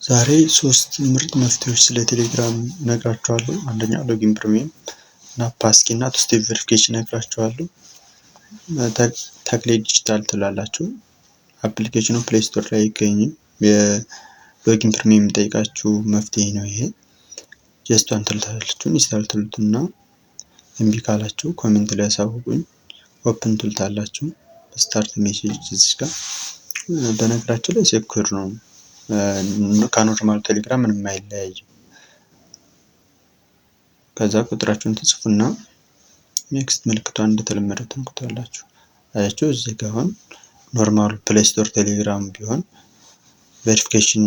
ዛሬ ሶስት ምርጥ መፍትሄዎች ስለ ቴሌግራም እነግራችኋለሁ። አንደኛ ሎጊን ፕሪሚየም እና ፓስኪ እና ቱ ስቴፕ ቬሪፊኬሽን እነግራችኋለሁ። ተክሌ ዲጂታል ትላላችሁ። አፕሊኬሽኑ ፕሌይ ስቶር ላይ አይገኝም። የሎጊን ፕሪሚየም የሚጠይቃችሁ መፍትሄ ነው ይሄ። ጀስት ዋን ትሉታላችሁ፣ ኢንስታል ትሉትና እምቢ ካላችሁ ኮሜንት ላይ ያሳውቁኝ። ኦፕን ትሉታላችሁ። ስታርት ሜሴጅ እዚህ ጋር በነገራችሁ ላይ ሴኩር ነው። ከኖርማል ቴሌግራም ምንም አይለያይም። ከዛ ቁጥራችሁን ትጽፉና ኔክስት ምልክቷን እንደተለመደው ትንኩታላችሁ። አያችሁ እዚህ ጋር አሁን ኖርማል ፕሌይ ስቶር ቴሌግራም ቢሆን ቬሪፊኬሽን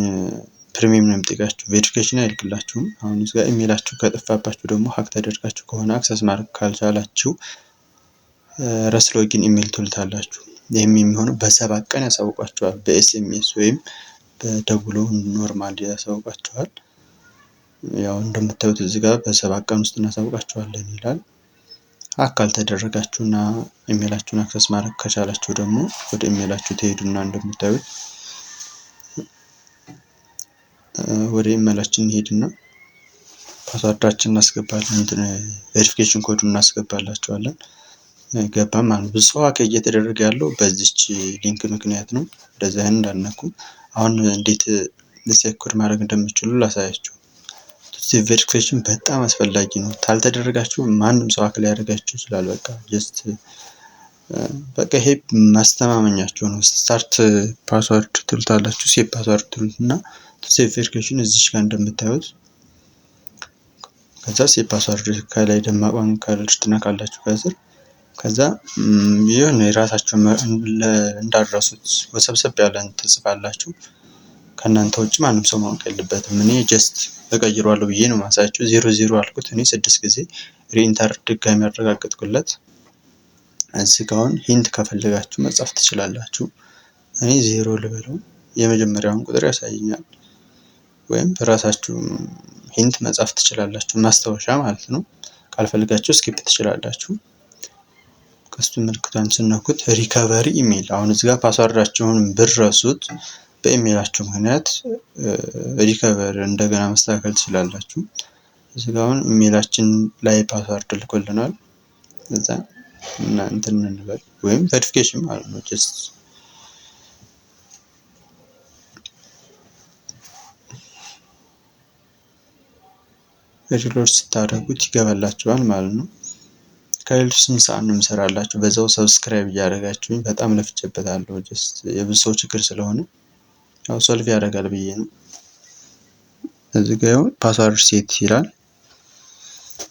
ፕሪሚየም ነው የሚጠይቃችሁ። ቬሪፊኬሽን አይልክላችሁም። አሁን እዚህ ጋር ኢሜይላችሁ ከጠፋባችሁ ደግሞ ሀክ ተደርጋችሁ ከሆነ አክሰስ ማድረግ ካልቻላችሁ ረስ ሎጊን ኢሜይል ትሉታላችሁ። ይህም የሚሆነው በ7 ቀን ያሳውቋችኋል። በኤስኤምኤስ ወይም በደውሎ ኖርማል ያሳውቃችኋል። ያው እንደምታዩት እዚህ ጋር በ7 ቀን ውስጥ እናሳውቃችኋለን ይላል። ሀክ ካልተደረጋችሁና ኢሜይላችሁን አክሰስ ማድረግ ከቻላችሁ ደግሞ ወደ ኢሜይላችሁ ትሄዱና እንደምታዩት ወደ ኢሜይላችን እንሄድና ፓስወርዳችንን እናስገባለን። ቬሪፊኬሽን ኮዱን እናስገባላችኋለን። ገባም ማለት ብዙ ሰው ሀክ እየተደረገ ያለው በዚች ሊንክ ምክንያት ነው። እንደዚህ አይነት እንዳልነኩ አሁን እንዴት ሴኩር ማድረግ እንደምትችሉ ላሳያችሁ። ስቴፕ ቬሪፊኬሽን በጣም አስፈላጊ ነው። ካልተደረጋችሁ ማንም ሰው ሀክ ሊያደርጋችሁ ይችላል። በቃ ይሄ ማስተማመኛችሁ ነው። ስታርት ፓስወርድ ትሉታላችሁ፣ ሴቭ ፓስወርድ ትሉትና ስቴፕ ቬሪፊኬሽን እዚች ጋር እንደምታዩት ከዛ ሴቭ ፓስወርድ ከላይ ደማቋን ከለር ትነካላችሁ ከስር። ከዛ የሆነ የራሳችሁ እንዳትረሱት ወሰብሰብ ያለን ትጽፋላችሁ። ከእናንተ ውጭ ማንም ሰው ማወቅ የለበትም። እኔ ጀስት እቀይረዋለሁ ብዬ ነው ማሳያችሁ። 00 አልኩት እኔ 6 ጊዜ ሪኢንተር ድጋሚ ያረጋግጥኩለት። እዚህ ጋር አሁን ሂንት ከፈለጋችሁ መጻፍ ትችላላችሁ። እኔ 0 ልበለው፣ የመጀመሪያውን ቁጥር ያሳየኛል። ወይም በራሳችሁ ሂንት መጻፍ ትችላላችሁ፣ ማስታወሻ ማለት ነው። ካልፈልጋችሁ ስኪፕ ትችላላችሁ። ቀስቱ ምልክቷን ስነኩት ሪከቨሪ ኢሜይል። አሁን እዚህ ጋር ፓስወርዳችሁን ብትረሱት በኢሜይላችሁ ምክንያት ሪከቨር እንደገና መስተካከል ትችላላችሁ። እዚህ ጋር አሁን ኢሜይላችን ላይ ፓስወርድ ልኮልናል። እዛ እና እንትን እንበል ወይም ቬሪፊኬሽን ማለት ነው። ጀስት ሪሎድ ስታደርጉት ይገባላችኋል ማለት ነው። ከሌሎች 8 ሰዓት ነው የምሰራላችሁ። በዛው ሰብስክራይብ እያደረጋችሁኝ በጣም ለፍቼበታለሁ። ጀስት የብዙ ሰው ችግር ስለሆነ ያው ሶልቭ ያደርጋል ብዬ ነው። እዚህ ጋር ያው ፓስወርድ ሴት ይላል።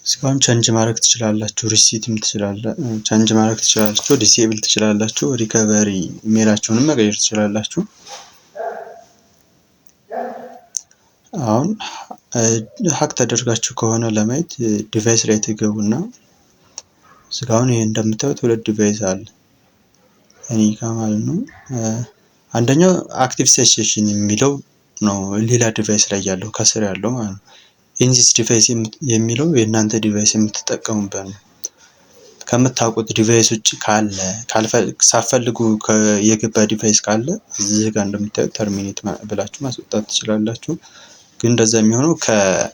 እስካሁን ቼንጅ ማድረግ ትችላላችሁ። ሪሲትም ትችላላችሁ፣ ቼንጅ ማድረግ ትችላላችሁ፣ ዲሴብል ትችላላችሁ፣ ሪከቨሪ ኢሜይላችሁንም መቀየር ትችላላችሁ። አሁን ሀክ ተደርጋችሁ ከሆነ ለማየት ዲቫይስ ላይ ትገቡና እስካሁን ይሄ እንደምታዩት 2 ዲቫይስ አለ እኔ ጋር ማለት ነው። አንደኛው አክቲቭ ሴሽን የሚለው ነው፣ ሌላ ዲቫይስ ላይ ያለው ከስር ያለው ማለት ነው። ኢንዚስ ዲቫይስ የሚለው የእናንተ ዲቫይስ የምትጠቀሙበት ነው። ከምታውቁት ዲቫይስ ውጭ ካለ ሳትፈልጉ የገባ ዲቫይስ ካለ እዚህ ጋር እንደምታዩት ተርሚኔት ብላችሁ ማስወጣት ትችላላችሁ። ግን እንደዛ የሚሆነው ከ24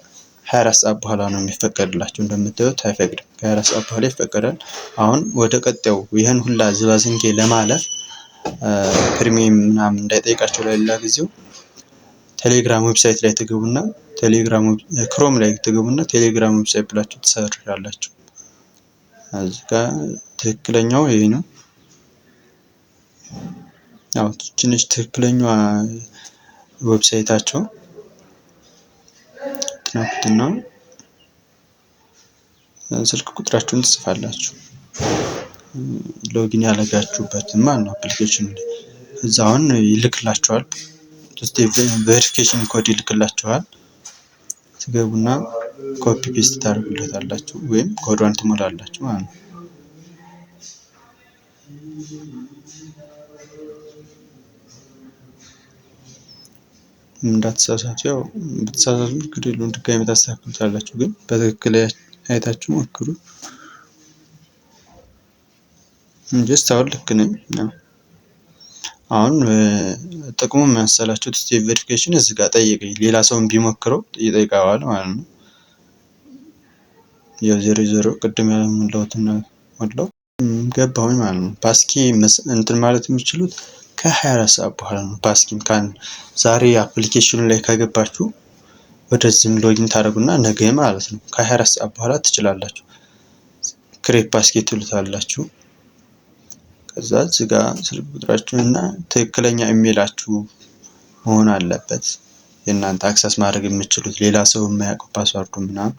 ሰዓት በኋላ ነው የሚፈቀድላችሁ። እንደምታዩት አይፈቅድም። ከ24 ሰዓት በኋላ ይፈቀዳል። አሁን ወደ ቀጣዩ ይሄን ሁላ ዝባዝንኬ ለማለፍ ፕሪሚየም ምናምን እንዳይጠይቃችሁ ለሌላ ጊዜው ቴሌግራም ዌብሳይት ላይ ትገቡና ቴሌግራም ክሮም ላይ ትገቡና ቴሌግራም ዌብሳይት ብላችሁ ትሰርቻላችሁ። እዚህ ጋር ትክክለኛው ይሄ ነው። ያው ትንሽ ትክክለኛዋ ዌብሳይታቸው ትናኩትና ስልክ ቁጥራችሁን ትጽፋላችሁ። ሎጊን ያለጋችሁበትን ማለት ነው አፕሊኬሽኑ ላይ። እዛውን ይልክላችኋል። ስቴፕ ቬሪፊኬሽን ኮድ ይልክላችኋል። ትገቡና ኮፒ ፔስት ታደርጉለታላችሁ ወይም ኮዷን ትሞላላችሁ ማለት ነው። እንዳትሳሳቱ፣ ያው ብትሳሳቱ ችግር የለውም ድጋሚ ታስተካክሉታላችሁ። ግን በትክክል አይታችሁ ሞክሩ። ጀስት አሁን ልክ ነኝ። አሁን ጥቅሙ መሰላችሁ ስቴፕ ቬሪፊኬሽን እዚህ ጋር ጠይቀኝ ሌላ ሰውን ቢሞክረው ይጠይቀዋል ማለት ነው። ያው 00 ቅድም ያለውትና ወለው ገባሁኝ ማለት ነው። ፓስኪ እንትን ማለት የሚችሉት ከ24 ሰዓት በኋላ ነው። ፓስኪን ካን ዛሬ አፕሊኬሽኑ ላይ ከገባችሁ ወደዚህም ሎጊን ታደርጉና ነገ ማለት ነው ከ24 ሰዓት በኋላ ትችላላችሁ። ክሬት ፓስኪ ትሉታላችሁ። ከዛ እዚህ ጋር ስልክ ቁጥራችሁንና ትክክለኛ ኢሜይላችሁ መሆን አለበት። የእናንተ አክሰስ ማድረግ የምትችሉት ሌላ ሰው የማያውቀው ፓስዋርዱ ምናምን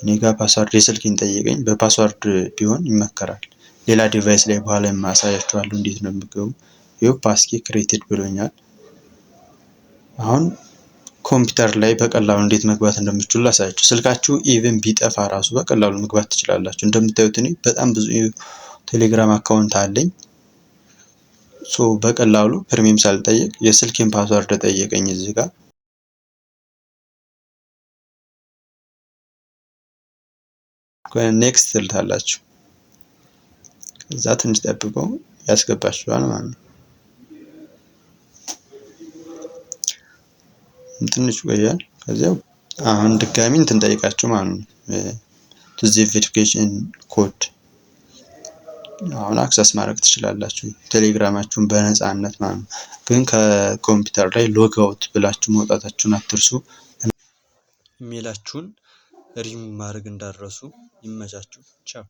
እኔ ጋር ፓስዋርድ የስልኬን ጠየቀኝ በፓስዋርድ ቢሆን ይመከራል። ሌላ ዲቫይስ ላይ በኋላ የማሳያችኋለሁ እንዴት ነው የምገቡ። ይኸው ፓስኪ ክሬትድ ብሎኛል። አሁን ኮምፒውተር ላይ በቀላሉ እንዴት መግባት እንደምትችሉ ላሳያችሁ። ስልካችሁ ኢቭን ቢጠፋ ራሱ በቀላሉ መግባት ትችላላችሁ። እንደምታዩት እኔ በጣም ብዙ ቴሌግራም አካውንት አለኝ። በቀላሉ ፕሪሚየም ሳልጠየቅ የስልኬን ፓስዋርድ ጠየቀኝ እዚህ ጋር ኔክስት ትልታላችሁ። ከዛ ትንሽ ጠብቀው ያስገባችኋል ማለት ነው። ትንሽ ቆያል። ከዚያው አሁን ድጋሚ እንትን ጠይቃችሁ ማለት ነው ቱዚ ቬሪፊኬሽን ኮድ አሁን አክሰስ ማድረግ ትችላላችሁ ቴሌግራማችሁን በነፃነት ማለት ነው። ግን ከኮምፒውተር ላይ ሎግ አውት ብላችሁ መውጣታችሁን አትርሱ። ኢሜይላችሁን ሪሙቭ ማድረግ እንዳትረሱ። ይመቻችሁ። ቻው